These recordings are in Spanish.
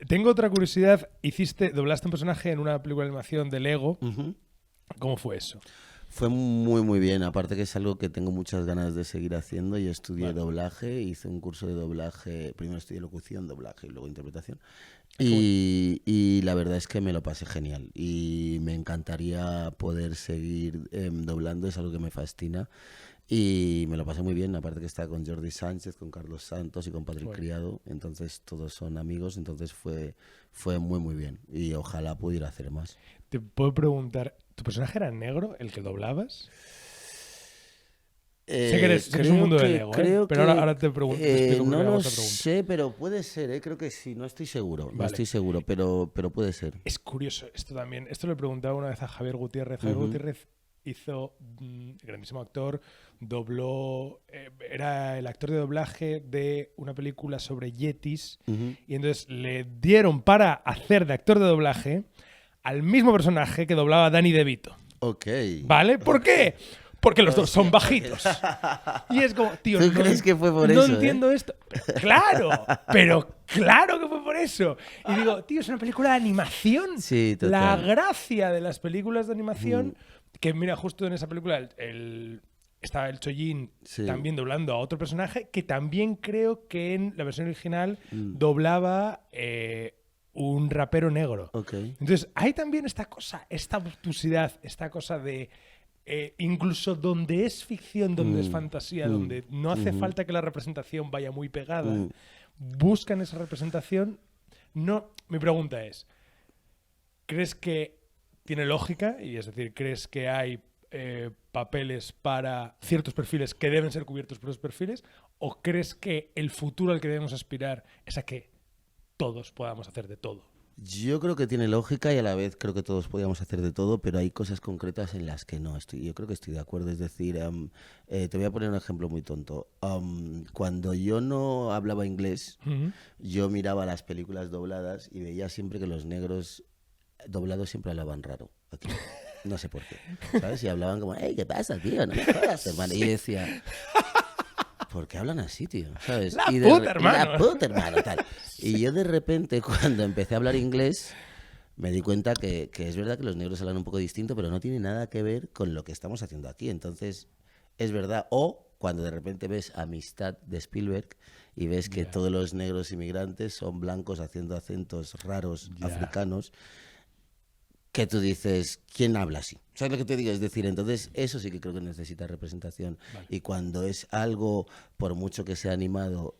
Tengo otra curiosidad. Doblaste un personaje en una película de animación de Lego. Ujú. ¿Cómo fue eso? Fue muy, muy bien. Aparte que es algo que tengo muchas ganas de seguir haciendo. Yo estudié Vale. doblaje, hice un curso de doblaje. Primero estudié locución, doblaje y luego interpretación. Qué bueno. Y la verdad es que me lo pasé genial. Y me encantaría poder seguir doblando. Es algo que me fascina. Y me lo pasé muy bien. Aparte que estaba con Jordi Sánchez, con Carlos Santos y con Patrick Bueno. Criado. Entonces todos son amigos. Entonces fue muy, muy bien. Y ojalá pudiera hacer más. Te puedo preguntar, ¿tu personaje era negro, el que doblabas? Sé que es un mundo de Lego, pero ahora te pregunto, te explico por qué no hago lo esta pregunta. sé, pero puede ser, creo que sí, no estoy seguro, no Vale. estoy seguro, pero puede ser. Es curioso esto también. Esto lo he preguntado una vez a Javier Gutiérrez. Javier Ujú. Gutiérrez hizo, grandísimo actor, dobló, era el actor de doblaje de una película sobre yetis, Ujú. y entonces le dieron para hacer de actor de doblaje al mismo personaje que doblaba a Danny DeVito. Ok. ¿Vale? ¿Por qué? Porque los dos son Hostia. bajitos. Y es como, tío, ¿Tú crees que fue por no eso, entiendo esto. Pero claro que fue por eso. Y digo, tío, es una película de animación. Sí, La total. gracia de las películas de animación, que mira, justo en esa película estaba el Chollín Sí. también doblando a otro personaje que también creo que en la versión original Mm. doblaba un rapero negro. Ok. Entonces, hay también esta cosa, esta obtusidad, esta cosa de incluso donde es ficción, donde es fantasía, donde no hace falta que la representación vaya muy pegada, buscan esa representación. No, mi pregunta es, ¿crees que tiene lógica? Y es decir, ¿crees que hay papeles para ciertos perfiles que deben ser cubiertos por esos perfiles? ¿O crees que el futuro al que debemos aspirar es a que todos podamos hacer de todo? Yo creo que tiene lógica y a la vez creo que todos podíamos hacer de todo, pero hay cosas concretas en las que no estoy. Yo creo que estoy de acuerdo. Es decir, te voy a poner un ejemplo muy tonto. Cuando yo no hablaba inglés, yo miraba las películas dobladas y veía siempre que los negros doblados siempre hablaban raro. Aquí. No sé por qué. ¿Sabes? Y hablaban como, hey, ¿qué pasa, tío? No me jodas, hermano. Y yo decía, ¿por qué hablan así, tío? ¿Sabes? La Y puta, hermano. La puta, hermano, tal. Y yo de repente, cuando empecé a hablar inglés, me di cuenta que es verdad que los negros hablan un poco distinto, pero no tiene nada que ver con lo que estamos haciendo aquí. Entonces, es verdad. O cuando de repente ves Amistad de Spielberg y ves que todos los negros inmigrantes son blancos haciendo acentos raros africanos, que tú dices, ¿quién habla así? ¿Sabes lo que te digo? Es decir, entonces eso sí que creo que necesita representación. Vale. Y cuando es algo, por mucho que sea animado,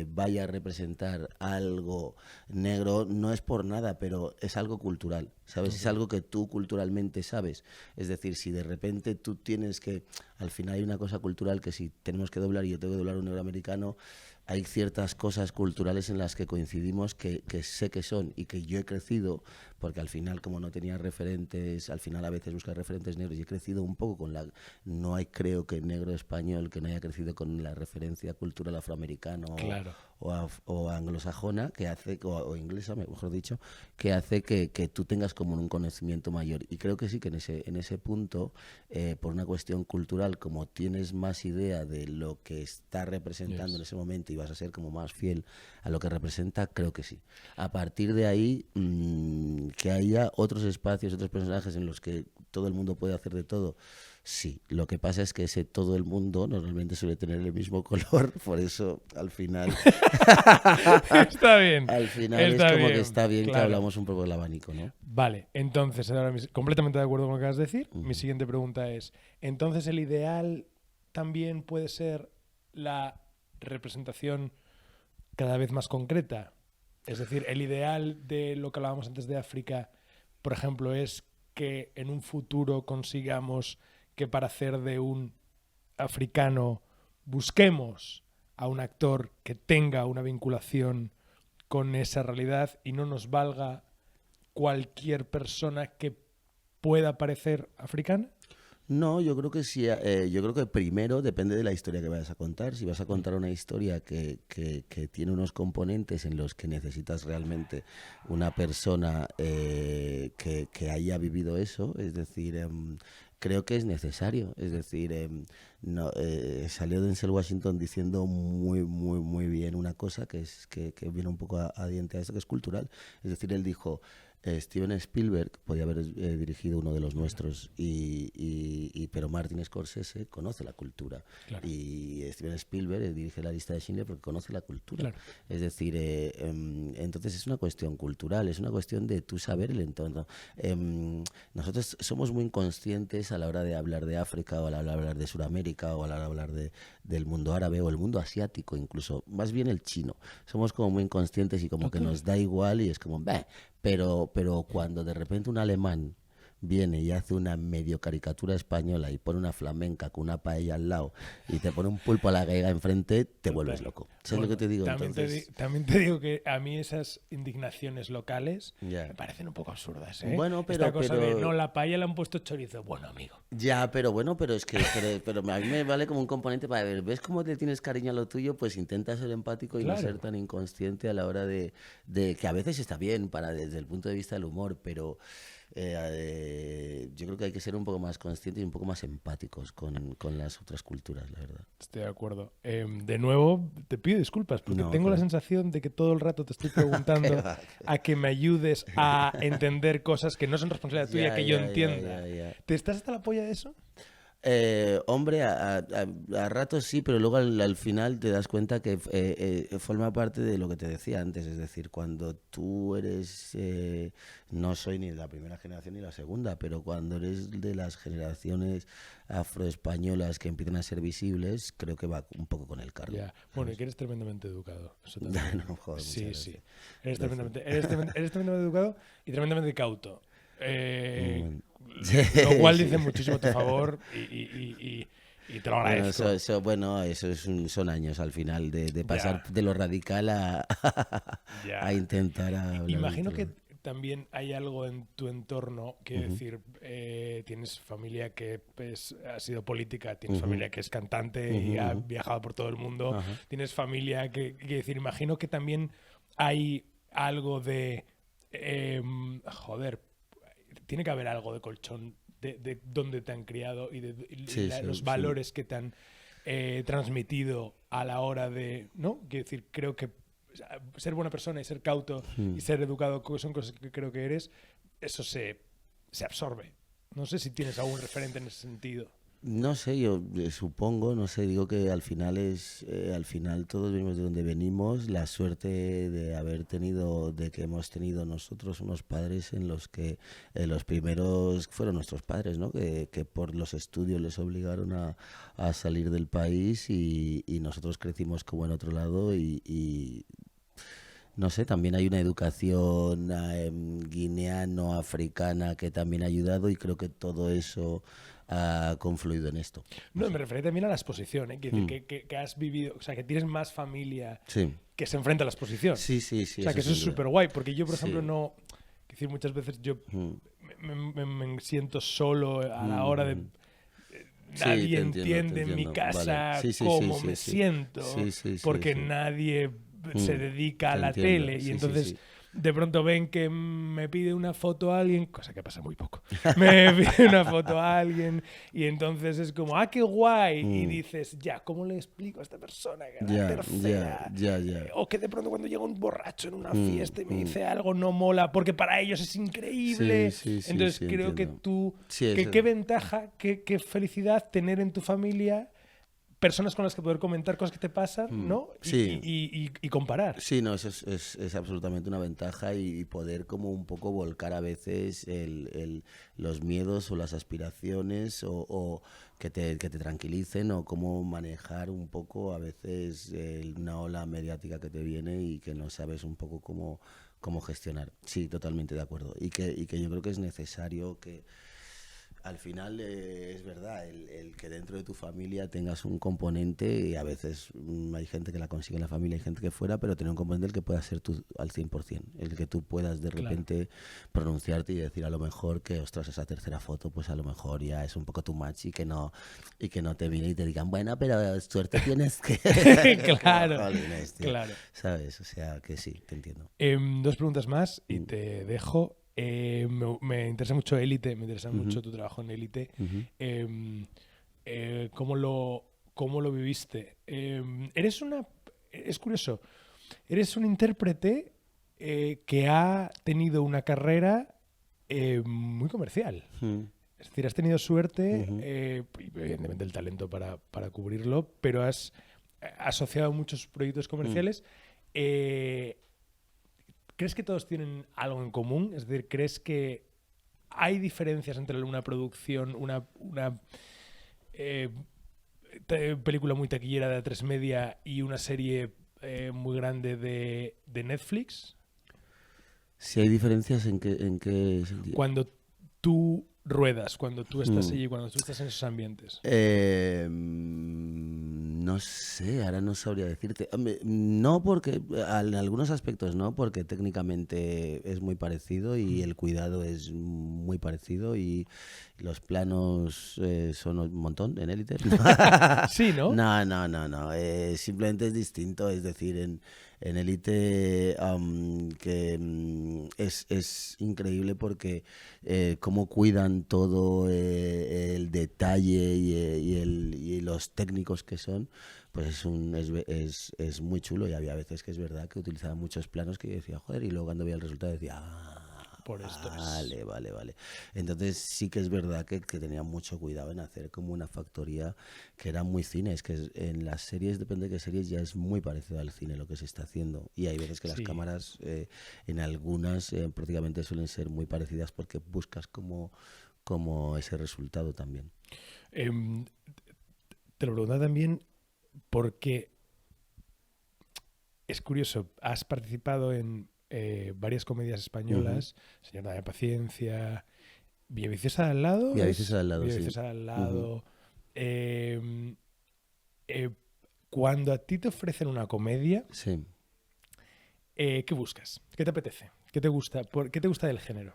vaya a representar algo negro, no es por nada, pero es algo cultural, ¿sabes? Es algo que tú culturalmente sabes. Es decir, si de repente tú tienes que... Al final hay una cosa cultural que si tenemos que doblar y yo tengo que doblar un negro americano, hay ciertas cosas culturales en las que coincidimos que sé que son y que yo he crecido, porque al final como no tenía referentes, al final a veces buscas referentes negros y he crecido un poco con la... No hay, creo que negro español que no haya crecido con la referencia cultural afroamericana Claro. o anglosajona, que hace, o inglesa, mejor dicho, que hace que tú tengas como un conocimiento mayor. Y creo que sí que en ese punto, por una cuestión cultural, como tienes más idea de lo que está representando en ese momento y vas a ser como más fiel a lo que representa, creo que sí. A partir de ahí, que haya otros espacios, otros personajes en los que todo el mundo puede hacer de todo, sí. Lo que pasa es que ese todo el mundo normalmente suele tener el mismo color, por eso al final... Está bien. Al final Está es como bien, que está bien que claro. hablamos un poco del abanico, ¿no? Vale, entonces, ahora completamente de acuerdo con lo que acabas de decir. Mi siguiente pregunta es, ¿entonces el ideal también puede ser la representación cada vez más concreta? Es decir, el ideal de lo que hablábamos antes de África, por ejemplo, es que en un futuro consigamos que para hacer de un africano busquemos a un actor que tenga una vinculación con esa realidad y no nos valga cualquier persona que pueda parecer africana. No, yo creo que sí. Yo creo que primero depende de la historia que vayas a contar. Si vas a contar una historia que tiene unos componentes en los que necesitas realmente una persona que haya vivido eso, es decir, creo que es necesario. Es decir, no, salió Denzel Washington diciendo muy, muy, muy bien una cosa que viene un poco a diente a esto, que es cultural. Es decir, él dijo, Steven Spielberg podía haber dirigido uno de los nuestros, pero Martin Scorsese conoce la cultura. Claro. Y Steven Spielberg dirige La lista de Schindler porque conoce la cultura. Claro. Es decir, entonces es una cuestión cultural, es una cuestión de tú saber el entorno. Nosotros somos muy inconscientes a la hora de hablar de África o a la hora de hablar de Sudamérica o a la hora de hablar del mundo árabe o el mundo asiático, incluso más bien el chino. Somos como muy inconscientes y como que nos da igual y es como, bah. Pero cuando de repente un alemán viene y hace una medio caricatura española y pone una flamenca con una paella al lado y te pone un pulpo a la gallega enfrente, te vuelves loco. ¿Sabes lo que te digo? También te digo que a mí esas indignaciones locales me parecen un poco absurdas, ¿eh? Bueno, pero, esta cosa de, no, la paella le han puesto chorizo. Bueno, amigo. Ya, pero bueno, pero es que pero a mí me vale como un componente para ver, ¿ves cómo te tienes cariño a lo tuyo? Pues intenta ser empático y no ser tan inconsciente a la hora de que a veces está bien desde el punto de vista del humor, pero yo creo que hay que ser un poco más conscientes y un poco más empáticos con las otras culturas, la verdad. Estoy de acuerdo. De nuevo, te pido disculpas porque tengo la sensación de que todo el rato te estoy preguntando a que me ayudes a entender cosas que no son responsabilidad tuya, que yo entienda. ¿Te estás hasta la polla de eso? Hombre, a ratos sí, pero luego al final te das cuenta que forma parte de lo que te decía antes, es decir, cuando tú eres, no soy ni de la primera generación ni la segunda, pero cuando eres de las generaciones afroespañolas que empiezan a ser visibles, creo que va un poco con el carro. Ya. Bueno, y que eres tremendamente educado. Eso no, joder, sí. Eres tremendamente educado y tremendamente cauto. Lo cual dice muchísimo a tu favor y te lo agradezco. Bueno, eso son años al final de pasar de lo radical a intentar Imagino que también hay algo en tu entorno, que decir, tienes familia que ha sido política, tienes familia que es cantante y ha viajado por todo el mundo, tienes familia que decir, imagino que también hay algo de tiene que haber algo de colchón de dónde te han criado y los valores que te han transmitido a la hora de, ¿no? Quiero decir, creo que ser buena persona y ser cauto y ser educado son cosas que creo que eres, eso se absorbe. No sé si tienes algún referente en ese sentido. No sé, yo supongo, no sé, digo que al final todos venimos de donde venimos, la suerte de que hemos tenido nosotros unos padres en los que los primeros fueron nuestros padres, ¿no? Que por los estudios les obligaron a salir del país y nosotros crecimos como en otro lado y no sé, también hay una educación guineano-africana que también ha ayudado y creo que todo eso ha confluido en esto. No, me refería también a la exposición, ¿eh? Que has vivido, o sea, que tienes más familia que se enfrenta a la exposición. Sí. O sea, que eso es súper guay, porque yo, por ejemplo, no... Es decir, muchas veces yo me siento solo a la hora de... Nadie entiende en mi casa cómo me siento, porque nadie se dedica a la tele y entonces de pronto ven que me pide una foto a alguien, cosa que pasa muy poco, me pide una foto a alguien y entonces es como, ¡ah, qué guay! Y dices, ya, ¿cómo le explico a esta persona que la tercera? O que de pronto cuando llega un borracho en una fiesta y me dice algo no mola, porque para ellos es increíble. Entonces creo que tú, qué ventaja, qué felicidad tener en tu familia personas con las que poder comentar cosas que te pasan, ¿no? Y comparar. Sí, no, eso es absolutamente una ventaja y poder como un poco volcar a veces los miedos o las aspiraciones o que te tranquilicen o cómo manejar un poco a veces una ola mediática que te viene y que no sabes un poco cómo gestionar. Sí, totalmente de acuerdo. Y que yo creo que es necesario que al final es verdad, el que dentro de tu familia tengas un componente, y a veces hay gente que la consigue en la familia, hay gente que fuera, pero tener un componente el que pueda ser tú al 100%, el que tú puedas de repente pronunciarte y decir a lo mejor que, ostras, esa tercera foto, pues a lo mejor ya es un poco too much y que no te vienen y te digan, bueno, pero suerte tienes que... Claro. ¿Sabes? O sea, que sí, te entiendo. 2 preguntas más y te dejo. Me interesa mucho Élite, me interesa mucho tu trabajo en Élite. cómo lo viviste. Es curioso, eres un intérprete que ha tenido una carrera muy comercial. Es decir, has tenido suerte, evidentemente el talento para cubrirlo, pero has asociado muchos proyectos comerciales. ¿Crees que todos tienen algo en común? Es decir, ¿crees que hay diferencias entre una producción, una película muy taquillera de A3 Media y una serie muy grande de Netflix? Si hay diferencias, ¿en qué sentido? Cuando tú ruedas, cuando tú estás allí, cuando tú estás en esos ambientes. No sé, ahora no sabría decirte. Hombre, no porque, en algunos aspectos no, porque técnicamente es muy parecido y el cuidado es muy parecido y los planos son un montón en Élite. Sí, ¿no? No. Simplemente es distinto, es decir, en Élite es increíble porque cómo cuidan todo el detalle y los técnicos que son, pues es muy chulo. Y había veces que es verdad que utilizaban muchos planos que yo decía, joder, y luego cuando veía el resultado decía, por esto vale. Entonces sí que es verdad que tenían mucho cuidado en hacer como una factoría que era muy cine. Es que en las series, depende de qué series, ya es muy parecido al cine lo que se está haciendo. Y hay veces que las cámaras, en algunas, prácticamente suelen ser muy parecidas porque buscas como ese resultado también. Te lo pregunto también porque es curioso, has participado en varias comedias españolas, Señora de Paciencia, Villaviciosa al lado. Villaviciosa al lado, Villaviciosa al lado. Cuando a ti te ofrecen una comedia, sí. ¿Qué buscas? ¿Qué te apetece? ¿Qué te gusta? ¿Qué te gusta del género?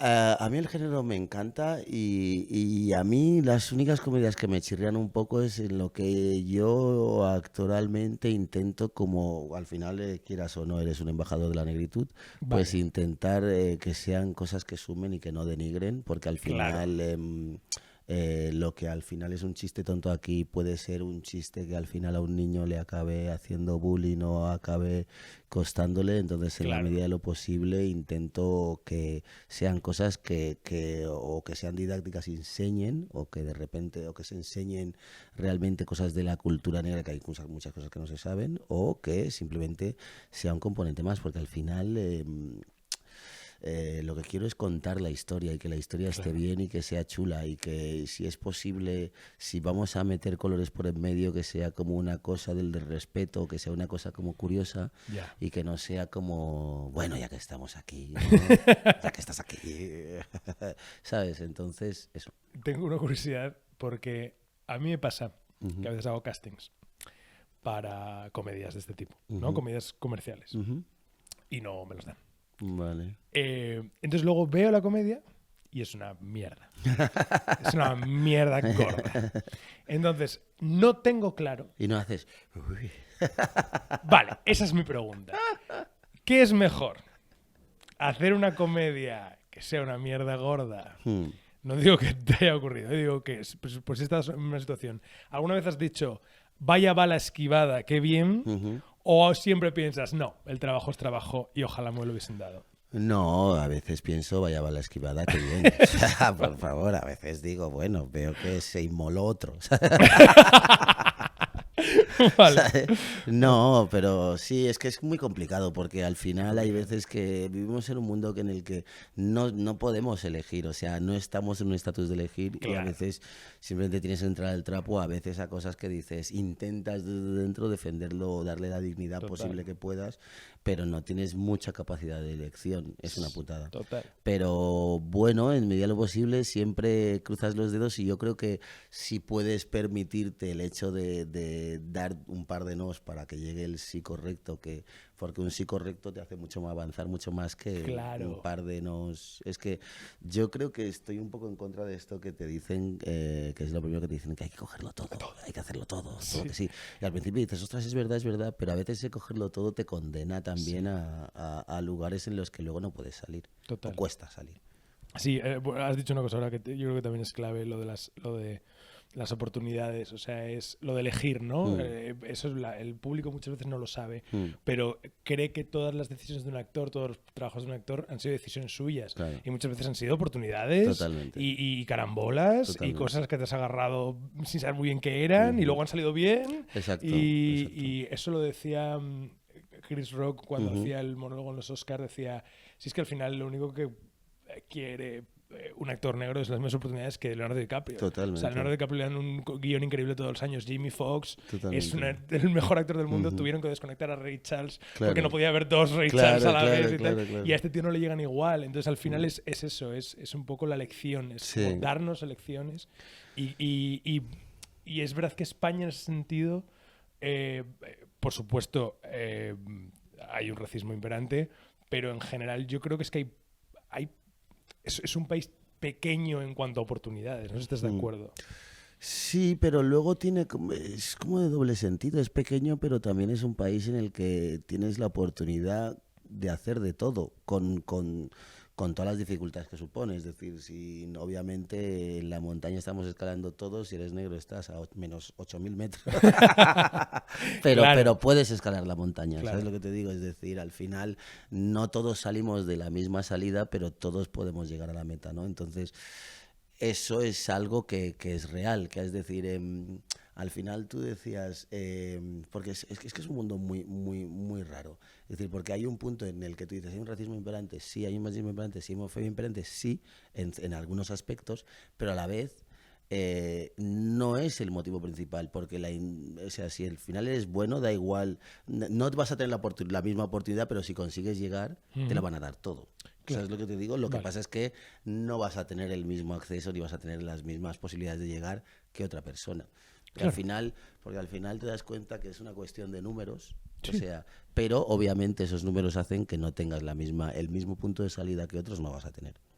A mí el género me encanta y a mí las únicas comedias que me chirrían un poco es en lo que yo actualmente intento, como al final, quieras o no, eres un embajador de la negritud, pues intentar que sean cosas que sumen y que no denigren, porque al final... lo que al final es un chiste tonto aquí puede ser un chiste que al final a un niño le acabe haciendo bullying o acabe costándole. Entonces, en la medida de lo posible, intento que sean cosas que sean didácticas y enseñen, o que de repente, o que se enseñen realmente cosas de la cultura negra, que hay muchas cosas que no se saben, o que simplemente sea un componente más, porque al final... lo que quiero es contar la historia y que la historia esté bien y que sea chula, y que si es posible, si vamos a meter colores por en medio, que sea como una cosa del respeto, que sea una cosa como curiosa y que no sea como, bueno, ya que estamos aquí, ¿no? Ya que estás aquí, ¿sabes? Entonces, eso. Tengo una curiosidad porque a mí me pasa que a veces hago castings para comedias de este tipo, ¿no? Comedias comerciales, y no me los dan. Vale. Entonces luego veo la comedia y es una mierda. Es una mierda gorda. Entonces, no tengo claro. Y no haces... Uy. Vale, esa es mi pregunta. ¿Qué es mejor? ¿Hacer una comedia que sea una mierda gorda? No digo que te haya ocurrido, digo que pues estás en una situación. ¿Alguna vez has dicho, vaya bala esquivada, qué bien? ¿O siempre piensas, no, el trabajo es trabajo y ojalá me lo hubiesen dado? No, a veces pienso, vaya bala esquivada, qué bien. O sea, por favor, a veces digo, bueno, veo que se inmoló otro. Vale. No, pero sí, es que es muy complicado, porque al final hay veces que vivimos en un mundo en el que no podemos elegir, o sea, no estamos en un estatus de elegir, y a veces simplemente tienes que entrar al trapo, a veces a cosas que dices, intentas desde dentro defenderlo, darle la dignidad posible que puedas, pero no tienes mucha capacidad de elección, es una putada. Total. Pero bueno, en medida de lo posible siempre cruzas los dedos, y yo creo que si puedes permitirte el hecho de dar un par de nos para que llegue el sí correcto, porque un sí correcto te hace mucho más avanzar, mucho más que un par de nos. Es que yo creo que estoy un poco en contra de esto que te dicen, que es lo primero que te dicen, que hay que cogerlo todo, hay que hacerlo todo que sí. Y al principio dices, ostras, es verdad, pero a veces ese cogerlo todo te condena también a lugares en los que luego no puedes salir. Total. O cuesta salir. Sí, has dicho una cosa ahora que yo creo que también es clave, lo de las oportunidades, o sea, es lo de elegir, ¿no? Eso es el público muchas veces no lo sabe, pero cree que todas las decisiones de un actor, todos los trabajos de un actor han sido decisiones suyas. Claro. Y muchas veces han sido oportunidades y carambolas y cosas que te has agarrado sin saber muy bien qué eran y luego han salido bien. Exacto. Y eso lo decía Chris Rock cuando hacía el monólogo en los Oscars, decía, si es que al final lo único que quiere un actor negro es las mismas oportunidades que Leonardo DiCaprio. Totalmente. O sea, Leonardo DiCaprio le dan un guión increíble todos los años. Jamie Foxx es el mejor actor del mundo. Tuvieron que desconectar a Ray Charles porque no podía haber dos Ray Charles a la vez. Y a este tío no le llegan igual. Entonces, al final es eso. Es un poco la lección. Es como darnos elecciones. Y es verdad que España en ese sentido, por supuesto, hay un racismo imperante, pero en general yo creo que es que es un país pequeño en cuanto a oportunidades, no sé si estás de acuerdo. Sí, pero luego es como de doble sentido. Es pequeño, pero también es un país en el que tienes la oportunidad de hacer de todo, con todas las dificultades que supone. Es decir, si obviamente en la montaña estamos escalando todos, si eres negro estás a menos 8.000 metros. Pero puedes escalar la montaña, ¿sabes lo que te digo? Es decir, al final no todos salimos de la misma salida, pero todos podemos llegar a la meta, ¿no? Entonces, eso es algo que es real, que es decir, al final tú decías, porque es que es un mundo muy, muy, muy raro. Es decir, porque hay un punto en el que tú dices, ¿hay un racismo imperante? Sí, hay un machismo imperante, sí, hay homofobia imperante, sí, en algunos aspectos, pero a la vez no es el motivo principal, porque o sea, si al final eres bueno, da igual, no vas a tener la misma oportunidad, pero si consigues llegar, te la van a dar todo. Claro. ¿Sabes lo que te digo? Lo que pasa es que no vas a tener el mismo acceso ni vas a tener las mismas posibilidades de llegar que otra persona. Claro. Porque al final te das cuenta que es una cuestión de números, o sea, pero obviamente esos números hacen que no tengas el mismo punto de salida que otros no vas a tener.